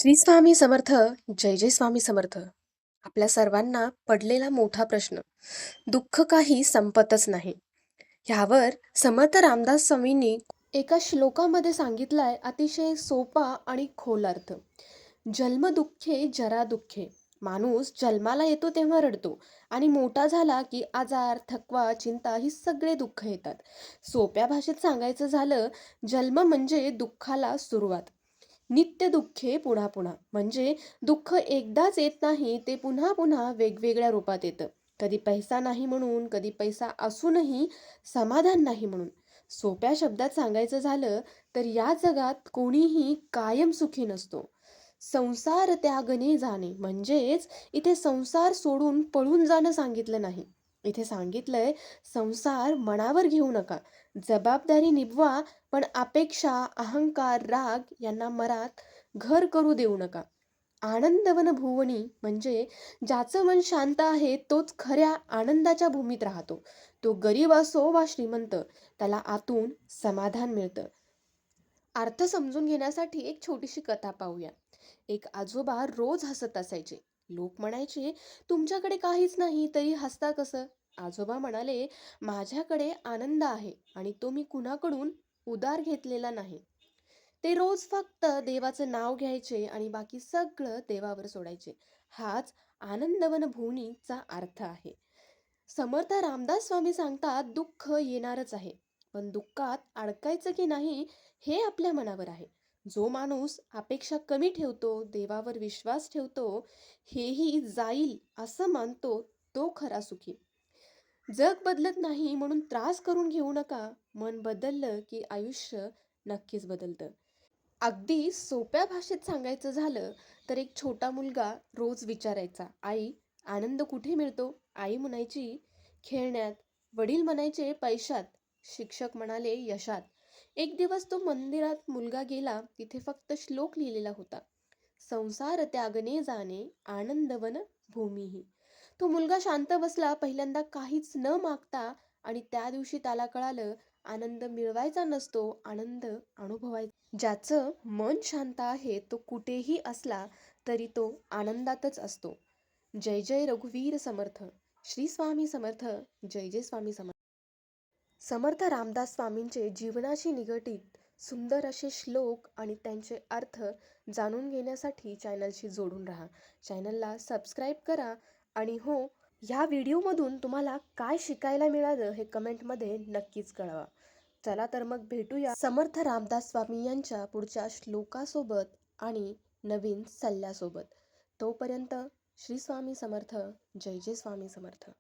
श्री स्वामी समर्थ. जय जय स्वामी समर्थ. आपल्या सर्वांना पडलेला मोठा प्रश्न, दुःख काही संपतच नाही, ह्यावर समर्थ रामदास स्वामींनी एका श्लोकामध्ये सांगितलाय अतिशय सोपा आणि खोल अर्थ. जन्म दुःखे जरा दुःखे. माणूस जन्माला येतो तेव्हा रडतो आणि मोठा झाला की आजार, थकवा, चिंता ही सगळे दुःख येतात. सोप्या भाषेत सांगायचं झालं, जन्म म्हणजे दुःखाला सुरुवात. नित्य दुःखे पुन्हा पुन्हा म्हणजे दुःख एकदाच येत नाही, ते पुन्हा पुन्हा वेगवेगळ्या रूपात येतं. कधी पैसा नाही म्हणून, कधी पैसा असूनही समाधान नाही म्हणून. सोप्या शब्दात सांगायचं झालं तर या जगात कोणीही कायम सुखी नसतो. संसार त्यागने जाणे म्हणजेच इथे संसार सोडून पळून जाणं सांगितलं नाही. इथे सांगितलंय संसार मनावर घेऊ नका, जबाबदारी निभवा, पण अपेक्षा, अहंकार, राग यांना मनात घर करू देऊ नका. आनंदवन भुवनी म्हणजे ज्याचं मन शांत आहे तोच खऱ्या आनंदाच्या भूमीत राहतो. तो गरीब असो वा श्रीमंत, त्याला आतून समाधान मिळतं. अर्थ समजून घेण्यासाठी एक छोटीशी कथा पाहूया. एक आजोबा रोज हसत असायचे. लोक म्हणायचे, तुमच्याकडे काहीच नाही तरी हसता कसं? आजोबा म्हणाले, माझ्याकडे आनंद आहे आणि तो मी कुणाकडून उधार घेतलेला नाही. ते रोज फक्त देवाचं नाव घ्यायचे आणि बाकी सगळं देवावर सोडायचे. हाच आनंदवन भुवनीचा अर्थ आहे. समर्थ रामदास स्वामी सांगतात, दुःख येणारच आहे, पण दुःखात अडकायचं की नाही हे आपल्या मनावर आहे. जो माणूस अपेक्षा कमी ठेवतो, देवावर विश्वास ठेवतो, हेही जाईल असं मानतो, तो खरा सुखी. जग बदलत नाही म्हणून त्रास करून घेऊ नका. मन बदललं की आयुष्य नक्कीच बदलतं. अगदी सोप्या भाषेत सांगायचं झालं तर एक छोटा मुलगा रोज विचारायचा, आई, आनंद कुठे मिळतो? आई म्हणायची, खेळण्यात. वडील म्हणायचे, पैशात. शिक्षक म्हणाले, यशात. एक दिवस तो मंदिरात मुलगा गेला, तिथे फक्त श्लोक लिहिलेला होता, संसार त्यागने जाणे आनंदवन भूमीही. तो मुलगा शांत बसला, पहिल्यांदा काहीच न मागता. आणि त्या दिवशी त्याला कळालं, आनंद मिळवायचा नसतो, आनंद अनुभवायचा. ज्याचं मन शांत आहे तो कुठेही असला तरी तो आनंदातच असतो. जय जय रघुवीर समर्थ. श्री स्वामी समर्थ. जय जय स्वामी समर्थ. समर्थ रामदास स्वामींचे जीवनाशी निगडीत सुंदर असे श्लोक आणि त्यांचे अर्थ जाणून घेण्यासाठी चॅनलशी जोडून राहा. चॅनलला सबस्क्राईब करा आणि हो, ह्या व्हिडिओमधून तुम्हाला काय शिकायला मिळालं हे कमेंटमध्ये नक्कीच कळवा. चला तर मग भेटूया समर्थ रामदास स्वामी यांच्या पुढच्या श्लोकासोबत आणि नवीन सल्ल्यासोबत. तोपर्यंत श्री स्वामी समर्थ. जय जय स्वामी समर्थ.